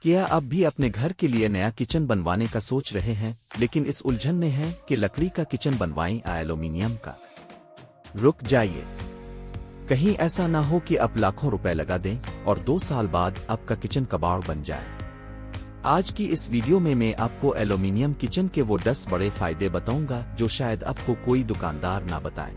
क्या आप भी अपने घर के लिए नया किचन बनवाने का सोच रहे हैं, लेकिन इस उलझन में हैं कि लकड़ी का किचन बनवाएं या एल्यूमीनियम का? रुक जाइए, कहीं ऐसा ना हो कि आप लाखों रुपए लगा दें और 2 साल बाद आपका किचन कबाड़ बन जाए। आज की इस वीडियो में मैं आपको एल्यूमीनियम किचन के वो 10 बड़े फायदे बताऊंगा जो शायद आपको कोई दुकानदार ना बताए।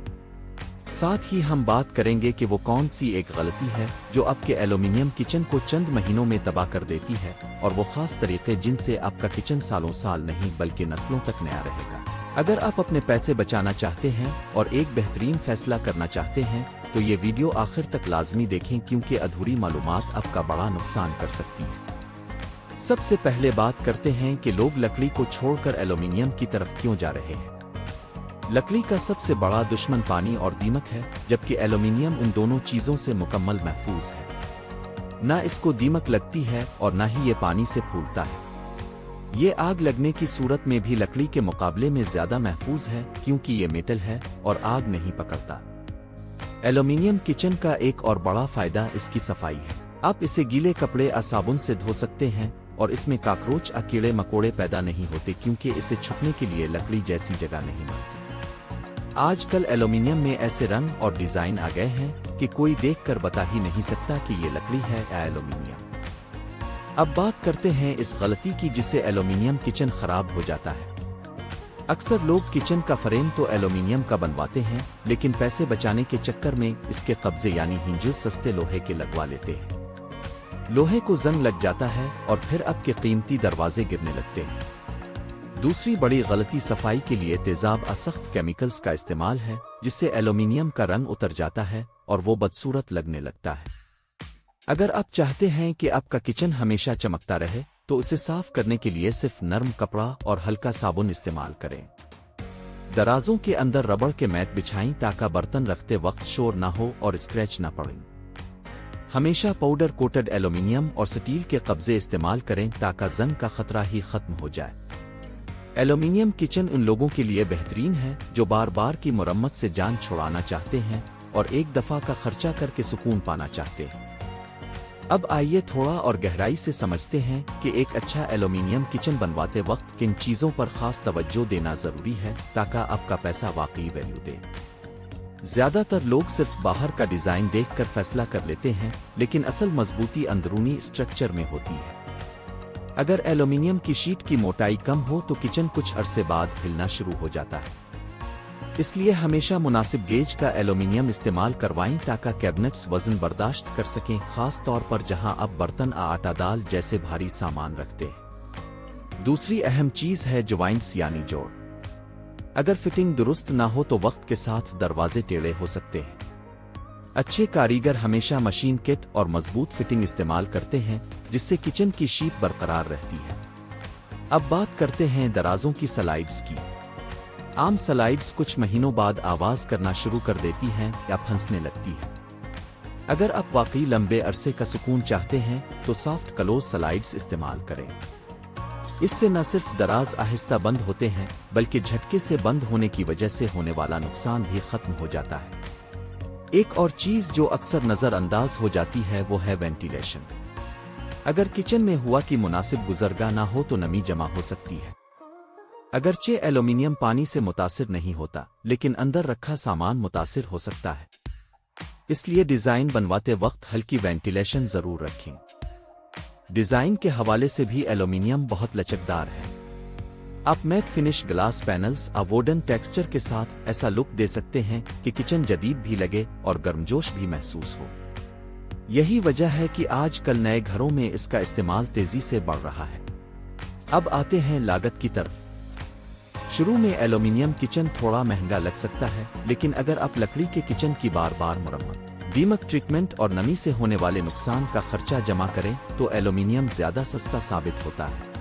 साथ ही हम बात करेंगे कि वो कौन सी एक गलती है जो आपके एल्यूमीनियम किचन को चंद महीनों में तबाह कर देती है, और वो खास तरीके जिनसे आपका किचन सालों साल नहीं बल्कि नस्लों तक नया रहेगा। अगर आप अपने पैसे बचाना चाहते हैं और एक बेहतरीन फैसला करना चाहते हैं तो ये वीडियो आखिर तक लाजमी देखें, क्योंकि अधूरी मालूमात आपका बड़ा नुकसान कर सकती है। सबसे पहले बात करते हैं कि लोग लकड़ी को छोड़कर एल्यूमीनियम की तरफ क्यों जा रहे हैं। लकड़ी का सबसे बड़ा दुश्मन पानी और दीमक है, जबकि एल्यूमीनियम उन दोनों चीजों से मुकम्मल महफूज है। ना इसको दीमक लगती है और ना ही ये पानी से फूलता है। ये आग लगने की सूरत में भी लकड़ी के मुकाबले में ज्यादा महफूज है, क्योंकि ये मेटल है और आग नहीं पकड़ता। एल्यूमीनियम किचन का एक और बड़ा फायदा इसकी सफाई है। आप इसे गीले कपड़े या साबुन से धो सकते हैं और इसमें काकरोच या कीड़े मकोड़े पैदा नहीं होते, क्योंकि इसे छुपने के लिए लकड़ी जैसी जगह नहीं मिलती। आजकल एल्यूमीनियम में ऐसे रंग और डिजाइन आ गए हैं कि कोई देखकर बता ही नहीं सकता कि ये लकड़ी है या एल्यूमीनियम। अब बात करते हैं इस गलती की जिससे एल्यूमीनियम किचन खराब हो जाता है। अक्सर लोग किचन का फ्रेम तो एल्यूमीनियम का बनवाते हैं, लेकिन पैसे बचाने के चक्कर में इसके कब्जे यानी हिंजेस सस्ते लोहे के लगवा लेते हैं। लोहे को जंग लग जाता है और फिर आपके कीमती दरवाजे गिरने लगते हैं। दूसरी बड़ी गलती सफाई के लिए तेजाब या सख्त केमिकल्स का इस्तेमाल है, जिससे एल्यूमीनियम का रंग उतर जाता है और वो बदसूरत लगने लगता है। अगर आप चाहते हैं कि आपका किचन हमेशा चमकता रहे तो उसे साफ करने के लिए सिर्फ नरम कपड़ा और हल्का साबुन इस्तेमाल करें। दराजों के अंदर रबड़ के मैट बिछाएं ताकि बर्तन रखते वक्त शोर ना हो और स्क्रैच ना पड़े। हमेशा पाउडर कोटेड एल्यूमीनियम और स्टील के कब्जे इस्तेमाल करें ताकि जंग का खतरा ही खत्म हो जाए। एल्यूमीनियम किचन उन लोगों के लिए बेहतरीन है जो बार बार की मुरम्मत से जान छुड़ाना चाहते हैं और एक दफा का खर्चा करके सुकून पाना चाहते हैं। अब आइए थोड़ा और गहराई से समझते हैं कि एक अच्छा एल्यूमीनियम किचन बनवाते वक्त किन चीजों पर खास तवज्जो देना जरूरी है ताकि आपका पैसा वाकई वैल्यू दे। ज्यादातर लोग सिर्फ बाहर का डिजाइन देखकर फैसला कर लेते हैं, लेकिन असल मजबूती अंदरूनी स्ट्रक्चर में होती है। अगर एल्यूमीनियम की शीट की मोटाई कम हो तो किचन कुछ अरसे बाद हिलना शुरू हो जाता है। इसलिए हमेशा मुनासिब गेज का एल्यूमीनियम इस्तेमाल करवाएं ताकि कैबिनेट्स वजन बर्दाश्त कर सकें, खास तौर पर जहां आप बर्तन या आटा दाल जैसे भारी सामान रखते हैं। दूसरी अहम चीज है ज्वाइंट्स यानी जोड़। अगर फिटिंग दुरुस्त ना हो तो वक्त के साथ दरवाजे टेढ़े हो सकते हैं। अच्छे कारीगर हमेशा मशीन किट और मजबूत फिटिंग इस्तेमाल करते हैं, जिससे किचन की शीट बरकरार रहती है। अब बात करते हैं दराजों की स्लाइड्स की। आम स्लाइड्स कुछ महीनों बाद आवाज करना शुरू कर देती हैं या फंसने लगती है। अगर आप वाकई लंबे अरसे का सुकून चाहते हैं तो सॉफ्ट क्लोज स्लाइड्स इस्तेमाल करें। इससे न सिर्फ दराज आहिस्ता बंद होते हैं, बल्कि झटके से बंद होने की वजह से होने वाला नुकसान भी खत्म हो जाता है। एक और चीज जो अक्सर नजरअंदाज हो जाती है वो है वेंटिलेशन। अगर किचन में हवा की मुनासिब गुजरगाह ना हो तो नमी जमा हो सकती है। अगरचे एल्यूमीनियम पानी से मुतासिर नहीं होता, लेकिन अंदर रखा सामान मुतासिर हो सकता है। इसलिए डिजाइन बनवाते वक्त हल्की वेंटिलेशन जरूर रखें। डिजाइन के हवाले से भी एल्यूमीनियम बहुत लचकदार है। आप मैट फिनिश ग्लास पैनल्स या वुडन टेक्सचर के साथ ऐसा लुक दे सकते हैं कि किचन जदीद भी लगे और गर्मजोश भी महसूस हो। यही वजह है कि आजकल नए घरों में इसका इस्तेमाल तेजी से बढ़ रहा है। अब आते हैं लागत की तरफ। शुरू में एल्यूमीनियम किचन थोड़ा महंगा लग सकता है, लेकिन अगर आप लकड़ी के किचन की बार बार मुरम्मत, दीमक ट्रीटमेंट और नमी से होने वाले नुकसान का खर्चा जमा करें तो एल्यूमीनियम ज्यादा सस्ता साबित होता है।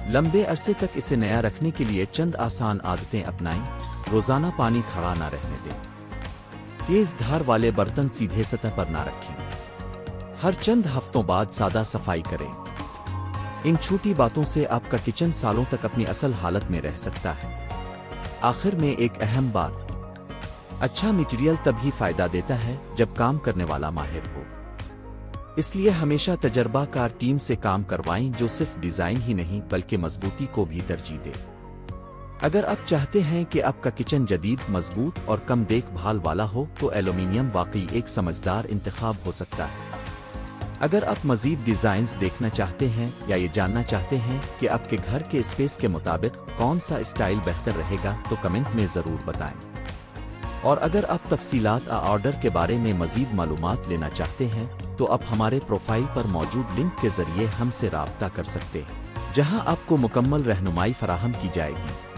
लंबे अरसे तक इसे नया रखने के लिए चंद आसान आदतें अपनाएं। रोजाना पानी खड़ा ना रहने दें। तेज धार वाले बर्तन सीधे सतह पर ना रखें। हर चंद हफ्तों बाद सादा सफाई करें। इन छोटी बातों से आपका किचन सालों तक अपनी असल हालत में रह सकता है। आखिर में एक अहम बात, अच्छा मटेरियल तभी फायदा देता है जब काम करने वाला माहिर हो। اس لیے ہمیشہ تجربہ کار ٹیم سے کام کروائیں جو صرف ڈیزائن ہی نہیں بلکہ مضبوطی کو بھی ترجیح دے۔ اگر آپ چاہتے ہیں کہ آپ کا کچن جدید، مضبوط اور کم دیکھ بھال والا ہو تو ایلومینیم واقعی ایک سمجھدار انتخاب ہو سکتا ہے۔ اگر آپ مزید ڈیزائنز دیکھنا چاہتے ہیں یا یہ جاننا چاہتے ہیں کہ آپ کے گھر کے اسپیس کے مطابق کون سا اسٹائل بہتر رہے گا تو کمنٹ میں ضرور بتائیں۔ اور اگر آپ تفصیلات آرڈر کے بارے میں مزید معلومات لینا چاہتے ہیں تو آپ ہمارے پروفائل پر موجود لنک کے ذریعے ہم سے رابطہ کر سکتے ہیں، جہاں آپ کو مکمل رہنمائی فراہم کی جائے گی۔